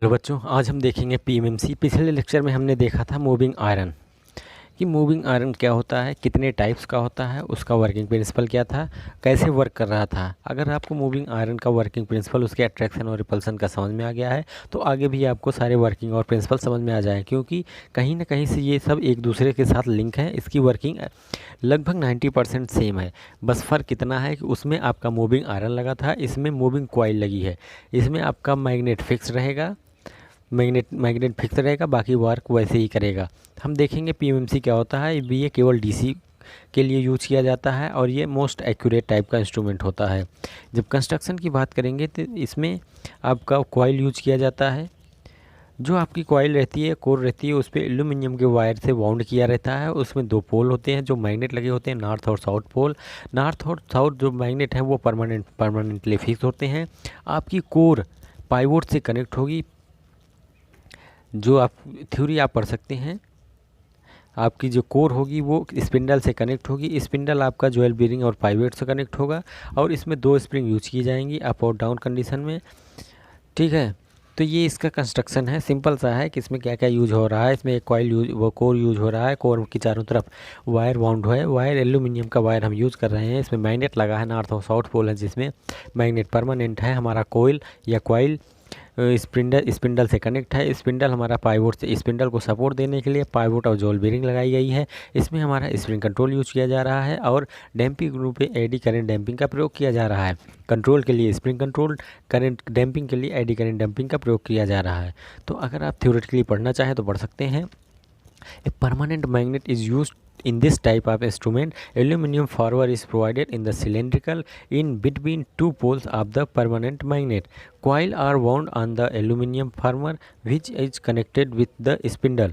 Hello बच्चों, आज हम देखेंगे पीएमएमसी। पिछले लेक्चर में हमने देखा था मूविंग आयरन कि मूविंग आयरन क्या होता है, कितने टाइप्स का होता है, उसका वर्किंग प्रिंसिपल क्या था, कैसे वर्क कर रहा था। अगर आपको मूविंग आयरन का वर्किंग प्रिंसिपल, उसके अट्रैक्शन और रिपल्सन का समझ में आ गया है तो आगे भी आपको सारे वर्किंग और प्रिंसिपल समझ में आ जाए, क्योंकि कहीं ना कहीं से ये सब एक दूसरे के साथ लिंक है। इसकी वर्किंग लगभग 90% सेम है। बस फ़र्क इतना है कि उसमें आपका मूविंग आयरन लगा था, इसमें मूविंग कॉइल लगी है। इसमें आपका मैग्नेट फिक्स रहेगा, मैग्नेट फिक्स रहेगा, बाकी वर्क वैसे ही करेगा। हम देखेंगे पीएमएमसी क्या होता है। ये केवल डीसी के लिए यूज किया जाता है और ये मोस्ट एक्यूरेट टाइप का इंस्ट्रूमेंट होता है। जब कंस्ट्रक्शन की बात करेंगे तो इसमें आपका कॉइल यूज किया जाता है। जो आपकी कॉइल रहती है, कोर रहती है, उस पर एल्यूमिनियम के वायर से वाउंड किया रहता है। उसमें दो पोल होते हैं जो मैग्नेट लगे होते हैं, नॉर्थ और साउथ पोल। नॉर्थ और साउथ जो मैग्नेट हैं वो परमानेंटली फिक्स होते हैं। आपकी कोर पाइवोट से कनेक्ट होगी। जो आप थ्योरी आप पढ़ सकते हैं, आपकी जो कोर होगी वो स्पिंडल से कनेक्ट होगी। स्पिंडल आपका ज्वेल बीरिंग और पाइवट से कनेक्ट होगा और इसमें दो स्प्रिंग यूज की जाएंगी अप और डाउन कंडीशन में। ठीक है, तो ये इसका कंस्ट्रक्शन है। सिंपल सा है कि इसमें क्या क्या यूज हो रहा है। इसमें एक कॉइल यूज, वो कोर यूज हो रहा है। कोर की चारों तरफ वायर वाउंड है। वायर एल्यूमिनियम का वायर हम यूज़ कर रहे हैं। इसमें मैग्नेट लगा है, नॉर्थ और साउथ पोल है जिसमें मैग्नेट परमानेंट है। हमारा कोइल या कॉइल स्पिंडल से कनेक्ट है। स्पिंडल हमारा पाइवोट से, स्पिंडल को सपोर्ट देने के लिए पाइवोट और जॉल बीरिंग लगाई गई है। इसमें हमारा स्प्रिंग कंट्रोल यूज किया जा रहा है और डैम्पिंग ग्रुप पे एडी करंट डैम्पिंग का प्रयोग किया जा रहा है। कंट्रोल के लिए स्प्रिंग कंट्रोल, करंट डैम्पिंग के लिए एडी करंट डैम्पिंग का प्रयोग किया जा रहा है। तो अगर आप थ्योरेटिकली पढ़ना चाहें तो पढ़ सकते हैं। A permanent magnet is used in this type of instrument. Aluminum forward is provided in the cylindrical in between two poles of the permanent magnet. Coil are wound on the aluminum former which is connected with the spindle.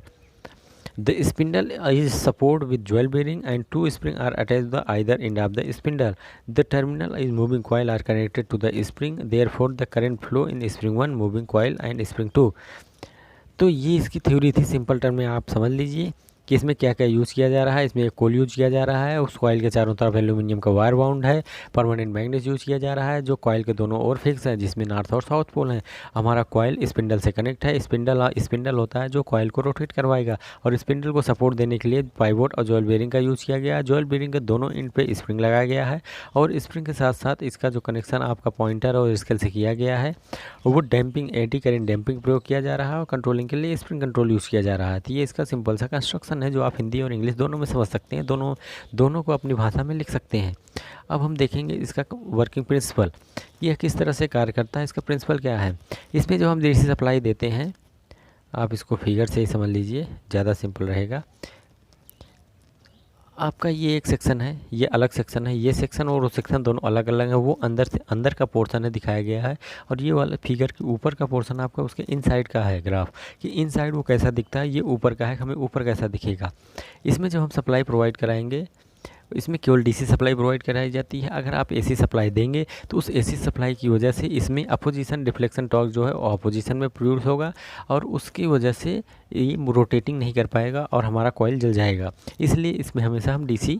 The spindle is supported with jewel bearing and two springs are attached to either end of the spindle. The terminal is moving coil are connected to the spring. Therefore, the current flow in spring 1, moving coil and spring 2. तो ये इसकी theory थी। Simple term में आप समझ लीजिए कि इसमें क्या क्या यूज़ किया जा रहा है। इसमें एक कोल यूज किया जा रहा है, उस कॉइल के चारों तरफ एल्यूमिनियम का वायर बाउंड है। परमानेंट मैग्नेट यूज किया जा रहा है जो कॉइल के दोनों ओर फिक्स है, जिसमें नॉर्थ और साउथ पोल है। हमारा कॉइल स्पिंडल से कनेक्ट है। स्पिंडल होता है जो कॉइल को रोटेट करवाएगा और स्पिंडल को सपोर्ट देने के लिए पाइवोट और जॉल बेरिंग का यूज़ किया गया है। जॉल बेरिंग के दोनों एंड पे स्प्रिंग लगाया गया है और स्प्रिंग के साथ साथ इसका जो कनेक्शन आपका पॉइंटर और स्केल से किया गया है वो डैम्पिंग, एडी करंट डैम्पिंग प्रयोग किया जा रहा है और कंट्रोलिंग के लिए स्प्रिंग कंट्रोल यूज़ किया जा रहा है। तो ये इसका सिंपल सा कंस्ट्रक्शन है जो आप हिंदी और इंग्लिश दोनों में समझ सकते हैं, दोनों को अपनी भाषा में लिख सकते हैं। अब हम देखेंगे इसका वर्किंग प्रिंसिपल, यह किस तरह से कार्य करता है, इसका प्रिंसिपल क्या है। इसमें जो हम डीसी सप्लाई देते हैं, आप इसको फिगर से ही समझ लीजिए, ज़्यादा सिंपल रहेगा। आपका ये एक सेक्शन है, ये अलग सेक्शन है। ये सेक्शन और वो सेक्शन दोनों अलग अलग है। वो अंदर से अंदर का पोर्शन है दिखाया गया है और ये वाला फिगर के ऊपर का पोर्शन आपका उसके इनसाइड का है ग्राफ, कि इनसाइड वो कैसा दिखता है। ये ऊपर का है, हमें ऊपर कैसा दिखेगा। इसमें जब हम सप्लाई प्रोवाइड कराएंगे, इसमें केवल डीसी सप्लाई प्रोवाइड कराई जाती है। अगर आप एसी सप्लाई देंगे तो उस एसी सप्लाई की वजह से इसमें अपोजिशन डिफ्लेक्शन टॉर्क जो है वो अपोजिशन में प्रोड्यूस होगा और उसकी वजह से ये रोटेटिंग नहीं कर पाएगा और हमारा कॉइल जल जाएगा। इसलिए इसमें हमेशा हम डीसी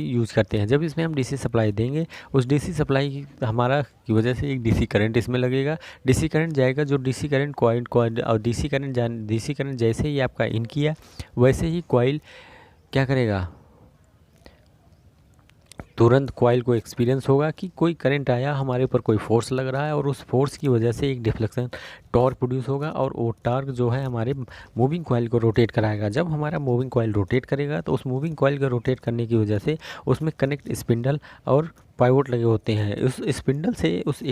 यूज़ करते हैं। जब इसमें हम डीसी सप्लाई देंगे, उस डीसी सप्लाई की वजह से एक डीसी करंट इसमें लगेगा। डीसी करंट जाएगा, जो डीसी करंट कॉइल और डीसी करंट जैसे ही आपका इन किया वैसे ही कॉइल क्या करेगा, तुरंत कॉइल को एक्सपीरियंस होगा कि कोई करंट आया, हमारे ऊपर कोई फोर्स लग रहा है और उस फोर्स की वजह से एक डिफ्लेक्शन टॉर्क प्रोड्यूस होगा और वो टॉर्क जो है हमारे मूविंग कॉइल को रोटेट कराएगा। जब हमारा मूविंग कॉइल रोटेट करेगा तो उस मूविंग कॉइल का रोटेट करने की वजह से उसमें कनेक्ट स्पिंडल और पाइवोट लगे होते हैं। उस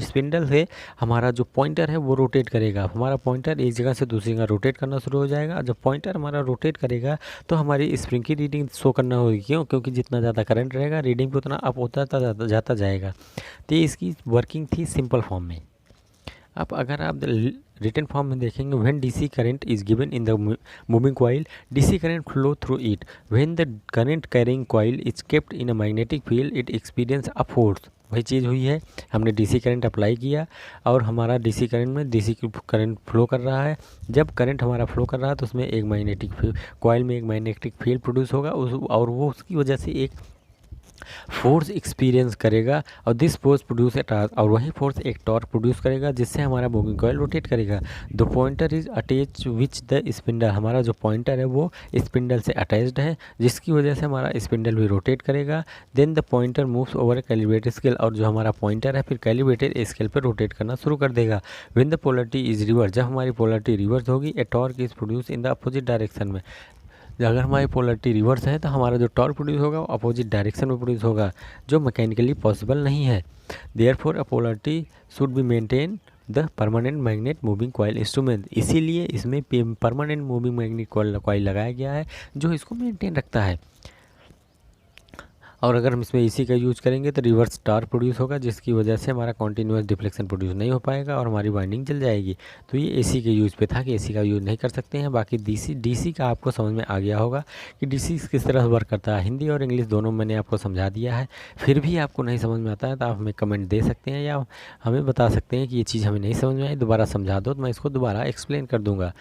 स्पिंडल से हमारा जो पॉइंटर है वो रोटेट करेगा। हमारा पॉइंटर एक जगह से दूसरी जगह रोटेट करना शुरू हो जाएगा। जब पॉइंटर हमारा रोटेट करेगा तो हमारी स्प्रिंग की रीडिंग शो करना होगी। क्योंकि जितना ज़्यादा करंट रहेगा रीडिंग भी उतना अप होता जाता जाएगा। तो ये इसकी वर्किंग थी सिंपल फॉर्म में। अब अगर आप रिटन फॉर्म में देखेंगे, when DC current is given in the moving coil, DC current flow through it. When the current carrying coil is kept in a magnetic field, it experience a force. वही चीज़ हुई है, हमने DC current apply किया और हमारा DC current में DC current flow कर रहा है। जब करंट हमारा फ्लो कर रहा है तो उसमें एक कॉइल में एक मैग्नेटिक फील्ड प्रोड्यूस होगा और वो उसकी वजह से एक फोर्स एक्सपीरियंस करेगा और this force produce a torque, और वही फोर्स एक टॉर्क प्रोड्यूस करेगा जिससे हमारा मूविंग कॉइल रोटेट करेगा। The pointer is attach which the spindle, हमारा जो पॉइंटर है वो स्पिंडल से अटैच्ड है जिसकी वजह से हमारा स्पिंडल भी रोटेट करेगा। Then the pointer moves over calibrated scale, और जो हमारा पॉइंटर है फिर कैलिब्रेटेड स्केल पर रोटेट करना शुरू कर देगा। When the polarity is reverse, जब हमारी पोलरिटी रिवर्स होगी a torque is produce in the opposite direction में। अगर हमारी पोलरिटी रिवर्स है तो हमारा जो टॉर्क प्रोड्यूस होगा वो अपोजिट डायरेक्शन में प्रोड्यूस होगा, जो मैकेनिकली पॉसिबल नहीं है। Therefore a polarity should be maintain the permanent magnet moving coil instrument, इसीलिए इसमें परमानेंट मूविंग मैग्नेट कॉइल लगाया गया है जो इसको मेंटेन रखता है। और अगर हम इसमें एसी का यूज़ करेंगे तो रिवर्स टॉर्क प्रोड्यूस होगा जिसकी वजह से हमारा कॉन्टिन्यूस डिफ्लेक्शन प्रोड्यूस नहीं हो पाएगा और हमारी वाइंडिंग जल जाएगी। तो ये एसी के यूज़ पे था कि एसी का यूज़ नहीं कर सकते हैं। बाकी डीसी का आपको समझ में आ गया होगा कि डीसी किस तरह वर्क करता है। हिंदी और इंग्लिश दोनों मैंने आपको समझा दिया है। फिर भी आपको नहीं समझ में आता है तो आप हमें कमेंट दे सकते हैं या हमें बता सकते हैं कि ये चीज़ हमें नहीं समझ में आई, दोबारा समझा दो तो मैं इसको दोबारा एक्सप्लेन कर दूँगा।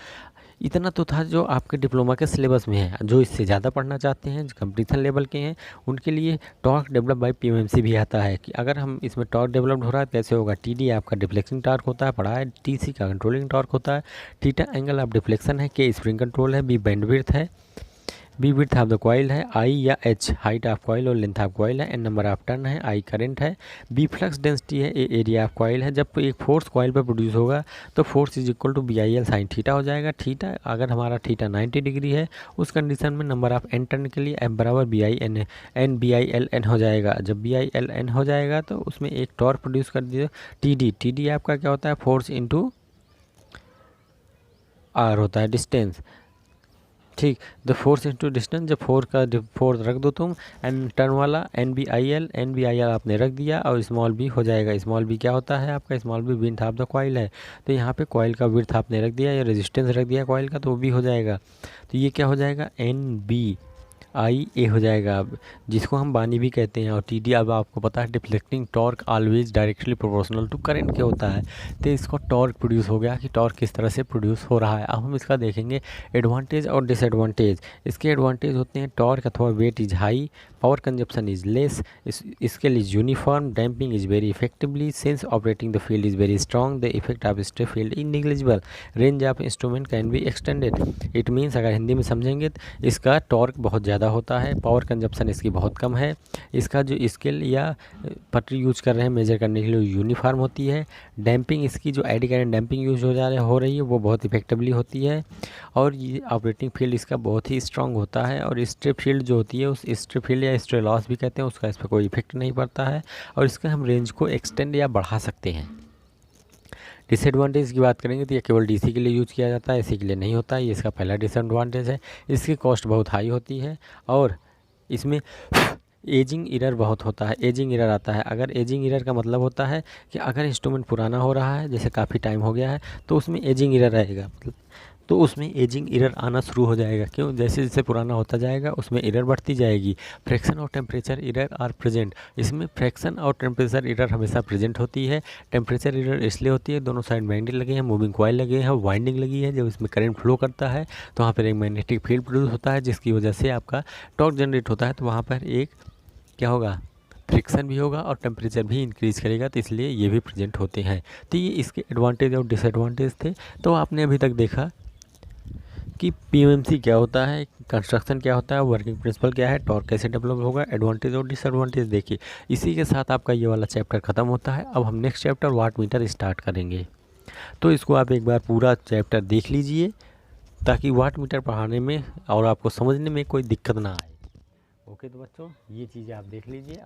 इतना तो था जो आपके डिप्लोमा के सिलेबस में है। जो इससे ज़्यादा पढ़ना चाहते हैं, जो कंपटीशन लेवल के हैं, उनके लिए टॉर्क डेवलप बाय पीएमएमसी भी आता है कि अगर हम इसमें टॉर्क डेवलप्ड हो रहा है कैसे होगा। टीडी आपका डिफ्लेक्शन टॉर्क होता है, पढ़ा है। टीसी का कंट्रोलिंग टॉर्क होता है। थीटा एंगल ऑफ डिफ्लेक्शन है। के स्प्रिंग कंट्रोल है। बी बैंडविड्थ है। B width of the coil है। आई या एच हाइट ऑफ कॉइल और लेंथ ऑफ कॉइल है। एन नंबर ऑफ टर्न है। आई करंट है। बी फ्लक्स डेंसिटी है। ए एरिया ऑफ कॉइल है। जब एक फोर्स कॉइल पर प्रोड्यूस होगा तो force is equal to B I L sine theta हो जाएगा। थीटा अगर हमारा थीटा 90 डिग्री है उस कंडीशन में नंबर ऑफ एन टर्न के लिए एफ बराबर B I N N B I L N हो जाएगा। जब बी आई एल एन हो जाएगा तो उसमें एक टॉर्क प्रोड्यूस कर दीजिए टी डी। टी डी आपका क्या होता है, फोर्स इंटू आर होता है, डिस्टेंस। ठीक, द फोर्स इंटू डिस्टेंस, जब फोर्स रख दो तुम एन टर्न वाला एन बी आई एल आपने रख दिया और स्मॉल बी हो जाएगा। स्मॉल बी क्या होता है आपका, small B width of the coil है। तो यहाँ पे कॉइल का विड्थ आपने रख दिया या रेजिस्टेंस रख दिया कॉइल का तो वो भी हो जाएगा। तो ये क्या हो जाएगा, एन बी आई ए हो जाएगा अब, जिसको हम बानी भी कहते हैं। और टी डी अब आपको पता है deflecting torque always directly proportional to current के होता है। तो इसको टॉर्क प्रोड्यूस हो गया कि टॉर्क किस तरह से प्रोड्यूस हो रहा है। अब हम इसका देखेंगे एडवांटेज और डिसएडवांटेज। इसके एडवांटेज होते हैं टॉर्क अथवा weight is high, power consumption is less, scale is uniform, damping is very effectively, since operating the field is very strong, the effect of stray field is negligible, range of instrument can be extended. It means अगर हिंदी में समझेंगे तो इसका torque बहुत ज़्यादा होता है, power consumption इसकी बहुत कम है, इसका जो स्केल या पटरी यूज कर रहे हैं मेजर करने के लिए यूनिफॉर्म होती है, डैम्पिंग इसकी जो एडी करंट डैम्पिंग यूज हो रही है वो बहुत इफेक्टिवली होती है, और ये ऑपरेटिंग फील्ड इसका बहुत ही स्ट्रांग होता है, और स्ट्रे फील्ड जो होती है उस स्ट्रे फील्ड या स्ट्रे लॉस भी कहते हैं उसका इस पर कोई इफेक्ट नहीं पड़ता है, और इसका हम रेंज को एक्सटेंड या बढ़ा सकते हैं। डिसएडवांटेज की बात करेंगे तो ये केवल डीसी के लिए यूज़ किया जाता है, एसी के लिए नहीं होता है। ये इसका पहला डिसएडवांटेज है। इसकी कॉस्ट बहुत हाई होती है और इसमें एजिंग एरर बहुत होता है। एजिंग एरर आता है, अगर एजिंग एरर का मतलब होता है कि अगर इंस्ट्रूमेंट पुराना हो रहा है, जैसे काफ़ी टाइम हो गया है, तो उसमें एजिंग एरर आएगा। तो उसमें एजिंग एरर आना शुरू हो जाएगा। क्यों, जैसे जैसे पुराना होता जाएगा उसमें एरर बढ़ती जाएगी। फ्रैक्शन और टेम्परेचर एरर आर प्रेजेंट, इसमें फ्रैक्शन और टेम्परेचर एरर हमेशा प्रेजेंट होती है। टेम्परेचर एरर इसलिए होती है, दोनों साइड मैग्नेट लगे हैं, मूविंग कॉइल लगे हैं, वाइंडिंग लगी है। जब इसमें करंट फ्लो करता है तो वहाँ पर एक मैग्नेटिक फील्ड प्रोड्यूस होता है जिसकी वजह से आपका टॉर्क जनरेट होता है। तो वहाँ पर एक क्या होगा, फ्रिक्शन भी होगा और टेम्परेचर भी इंक्रीज़ करेगा, तो इसलिए ये भी प्रेजेंट होते हैं। तो ये इसके एडवांटेज और डिसएडवांटेज थे। तो आपने अभी तक देखा कि पीएमएमसी क्या होता है, कंस्ट्रक्शन क्या होता है, वर्किंग प्रिंसिपल क्या है, टॉर्क कैसे डेवलप होगा, एडवांटेज और डिसएडवांटेज देखिए। इसी के साथ आपका ये वाला चैप्टर ख़त्म होता है। अब हम next chapter wattmeter start करेंगे। तो इसको आप एक बार पूरा चैप्टर देख लीजिए ताकि वाट मीटर पढ़ाने में और आपको समझने में कोई दिक्कत ना आए। ओके तो बच्चों, ये चीज़ें आप देख लीजिए।